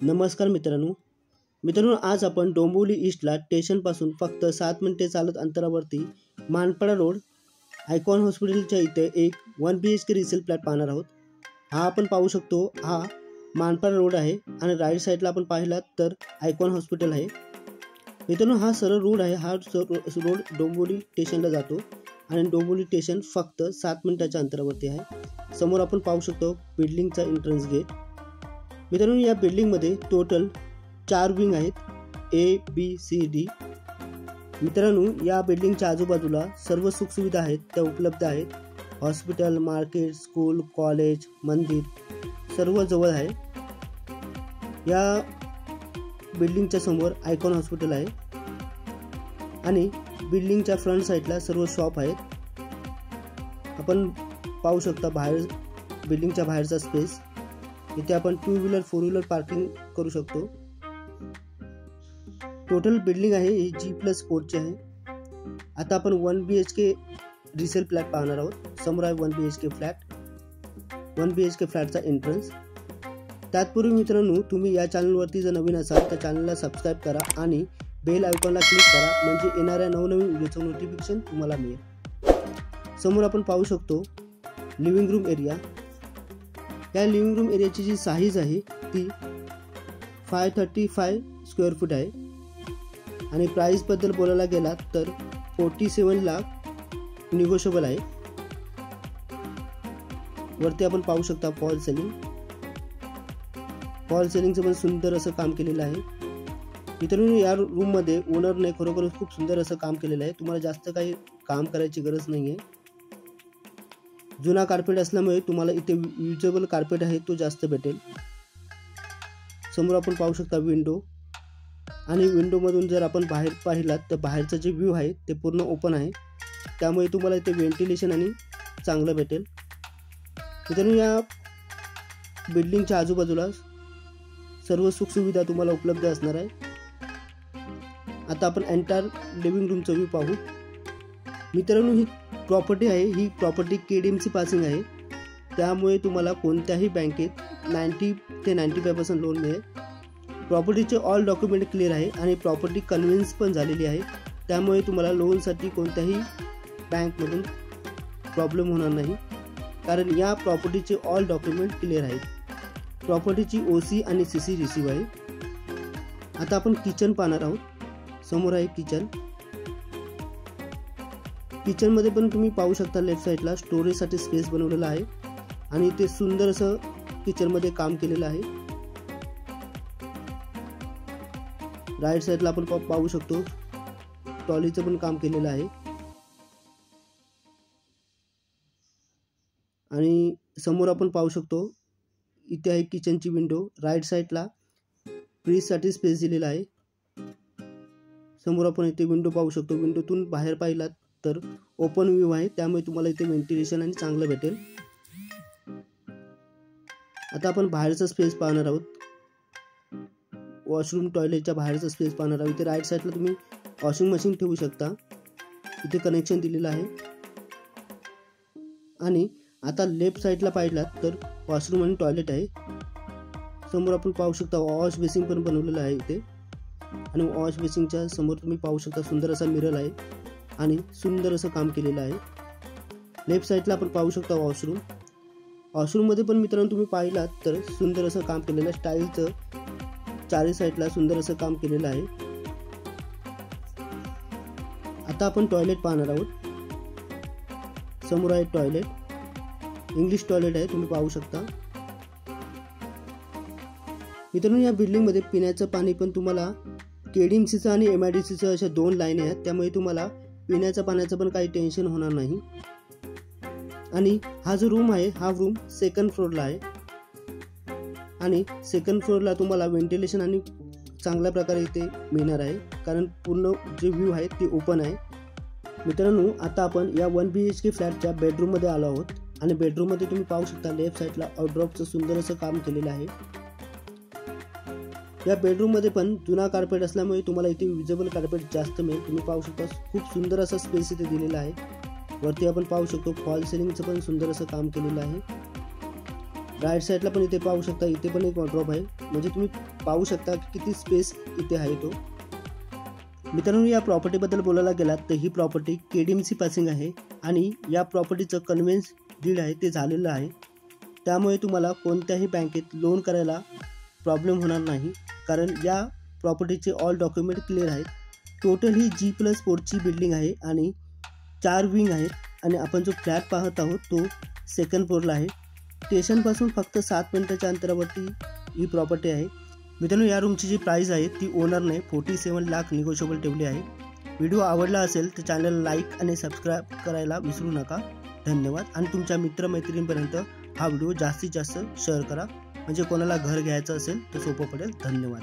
नमस्कार मित्रांनो, आज आपण डोंबिवली ईस्टला स्टेशनपासून फक्त 7 मिनिटे चालत अंतरावरती मानपाडा रोड आयकॉन हॉस्पिटलच्या इथे एक 1 BHK रिसेल फ्लॅट पाहणार आहोत। हा आपण पाहू शकतो, हा मानपाडा रोड आहे आणि राईट साईडला आपण पाहिलात तर आयकॉन हॉस्पिटल आहे। मित्रांनो, हा सरळ रोड आहे, हा रोड डोंबिवली स्टेशनला जातो आणि डोंबिवली स्टेशन फक्त 7 मिनिटाच्या अंतरावरती आहे। समोर आपण पाहू शकतो बिल्डिंगचा एंट्रन्स गेट। मित्रांनो, या बिल्डिंगमध्ये टोटल 4 विंग आहेत, A, B, C, D। मित्रांनो, या बिल्डिंगच्या आजूबाजूला सर्व सुखसुविधा आहेत त्या उपलब्ध आहेत। हॉस्पिटल, मार्केट, स्कूल, कॉलेज, मंदिर सर्व जवळ आहे। या बिल्डिंगच्या समोर आयकॉन हॉस्पिटल आहे आणि बिल्डिंगच्या फ्रंट साइडला सर्व शॉप आहेत। आपण पाहू शकता बाहेर बिल्डिंगच्या बाहेरचा स्पेस, इथे आपण 2 व्हीलर 4 व्हीलर पार्किंग करू शकतो। टोटल बिल्डिंग आहे ही G+4 ची आहे। आता आपण 1 BHK रिसेल फ्लॅट पाहणार आहोत। समोर आहे 1 BHK फ्लॅट, 1 BHK फ्लॅटचा एंट्रन्स। त्यापूर्वी मित्रांनो, तुम्ही या चॅनलवरती जर नवीन असाल तर चॅनलला सबस्क्राइब करा आणि बेल आयकॉनला क्लिक करा, म्हणजे येणाऱ्या नवनवीन व्हिडिओचं नोटिफिकेशन तुम्हाला मिळेल। समोर आपण पाहू शकतो लिव्हिंग रूम एरिया। या लिव्हिंग रूम एरियाची जी साईज आहे ती 535 स्क्वेअर फूट आहे आणि प्राइस बद्दल बोलायला गेला तर 47 लाख निगोशिएबल आहे। वरती आपण पाहू शकता फॉल सेलिंग, फॉल सेलिंगचं पण सुंदर असं काम केलेलं आहे। मित्रांनो, या रूम मध्ये ओनरने खरोखर खूप सुंदर असं काम केलेलं आहे, तुम्हाला जास्त काही काम करायची गरज नाहीये। जुना कार्पेट असल्यामुळे तुम्हाला इथे युजेबल कार्पेट आहे तो जास्त भेटेल। समोर आपण पाहू शकता विंडो, आणि विंडो मधून जर आपण बाहेर पाहिलात तर बाहेरचा जे व्ह्यू आहे ते पूर्ण ओपन आहे, त्यामुळे तुम्हाला इथे व्हेंटिलेशन आणि चांगलं भेटेल। मित्रांनो, या बिल्डिंगच्या आजूबाजूला सर्व सुखसुविधा तुम्हाला उपलब्ध असणार आहे। आता आपण एंटायर लिव्हिंग रूमचा व्ह्यू पाहू। मित्रांनो, ही प्रॉपर्टी आहे, ही प्रॉपर्टी KDMC पासिंग आहे, त्यामुळे तुम्हाला कोणत्याही बँकेत 90 ते 95% लोन मिळेल। प्रॉपर्टीचे ऑल डॉक्युमेंट क्लिअर आहे आणि प्रॉपर्टी कन्व्हिन्स पण झालेली आहे, त्यामुळे तुम्हाला लोनसाठी कोणत्याही बँकमधून प्रॉब्लेम होणार नाही, कारण या प्रॉपर्टीचे ऑल डॉक्युमेंट क्लिअर आहेत। प्रॉपर्टीची OC आणि CC रिसीव आहे। आता आपण किचन पाहणार आहोत। समोर आहे किचन। किचन मध्ये पण तुम्ही पाहू शकता लेफ्ट साइडला स्टोरेज साठी स्पेस बनवलेला आहे आणि ते सुंदर असं किचन मध्ये काम केलेलं आहे। राइट साइडला आपण पाहू शकतो टॉयलेटचं पण काम केलेलं आहे आणि समोर आपण पाहू शकतो इथे आहे किचनची विंडो। राइट साइडला फ्रीज साठी स्पेस दिलेला आहे। समोर आपण इथे विंडो पाहू शकतो, विंडोतून बाहेर पाहिलात तर ओपन व्ह्यू आहे, त्यामुळे तुम्हाला इथे व्हेंटिलेशन आणि चांगलं भेटेल। आता आपण बाहेरचा स्पेस पाहणार आहोत, वॉशरूम टॉयलेटच्या बाहेरचा स्पेस पाहणार आहोत। इथे राइट साइडला तुम्ही वॉशिंग मशीन ठेवू शकता, इथे कनेक्शन दिलेलं आहे। आणि आता लेफ्ट साइडला पाहिलात तर वॉशरूम आणि टॉयलेट आहे। समोर आपण पाहू शकता वॉश बेसिन पण बनवलेलं आहे इथे, आणि वॉश बेसिनच्या समोर तुम्ही पाहू शकता सुंदर असा मिरर आहे आणि सुंदर असं काम केलेलं आहे। लेफ्ट साइडला आपण पाहू शकता वॉशरूम। वॉशरूम मध्ये पण मित्रांनो तुम्ही पाहिलात तर सुंदर असं काम केलेलं आहे, स्टाईलचं चारी साइडला सुंदर असं काम केलेलं आहे। आता आपण टॉयलेट पाहणार आहोत। समोर आहे टॉयलेट, इंग्लिश टॉयलेट आहे, तुम्ही पाहू शकता। मित्रांनो, या बिल्डिंग मध्ये पिण्याचं पाणी पण तुम्हाला KDMCचं आणि MIDCचं अशा 2 लाईन आहेत, त्यामुळे तुम्हाला पिण्याच्या पाण्याचं पण काही टेन्शन होणार नाही। आणि हा जो रूम आहे हा रूम 2nd फ्लोअरला आहे आणि 2nd फ्लोअरला तुम्हाला व्हेंटिलेशन आणि चांगल्या प्रकारे इथे मिळणार आहे, कारण पूर्ण जे व्ह्यू आहे ते ओपन आहे। मित्रांनो, आता आपण या 1 BHK फ्लॅटच्या बेडरूम मध्ये आलो आहोत आणि बेडरूम मध्ये तुम्ही पाहू शकता लेफ्ट साइडला आउटड्रॉपचं सुंदर असं काम केलेलं आहे। या बेडरूम मध्ये पण जुना कार्पेट असल्यामुळे तुम्हाला इथे युजेबल कार्पेट जास्त मिळेल। तुम्ही पाहू शकता खूप सुंदर असा स्पेस इथे दिलेला आहे। वरती आपण पाहू शकतो फॉल सिलिंगचं पण सुंदर असं काम केलेलं आहे। राईट साईडला पण इथे पाहू शकता, इथे पण एक वॉर्डरोब आहे. म्हणजे तुम्ही पाहू शकता की किती स्पेस इथे आहे तो. मित्रांनो, या प्रॉपर्टीबद्दल बोलायला गेलात तर ही प्रॉपर्टी KDMC पासिंग आहे आणि या प्रॉपर्टीचं कन्व्हेन्स डीड आहे ते झालेलं आहे. त्यामुळे तुम्हाला कोणत्याही बँकेत लोन करायला प्रॉब्लेम होणार नाही, कारण या प्रॉपर्टीचे ऑल डॉक्युमेंट क्लिअर आहेत. टोटल ही G+4ची बिल्डिंग आहे आणि 4 विंग आहेत आणि आपण जो फ्लॅट पाहत आहोत तो सेकंड फ्लोअरला आहे. स्टेशनपासून फक्त 7 मिनिटाच्या अंतरावरती ही प्रॉपर्टी आहे. मित्रांनो, या रूमची जी प्राईस आहे ती ओनरने 47 लाख निगोशिएबल ठेवली आहे. व्हिडिओ आवडला असेल तर चॅनल लाईक आणि सबस्क्राईब करायला विसरू नका. धन्यवाद. आणि तुमच्या मित्रमैत्रिणींपर्यंत हा व्हिडिओ जास्तीत जास्त शेअर करा, म्हणजे कोणाला घर घ्यायचं असेल तर सोपं पडेल. धन्यवाद.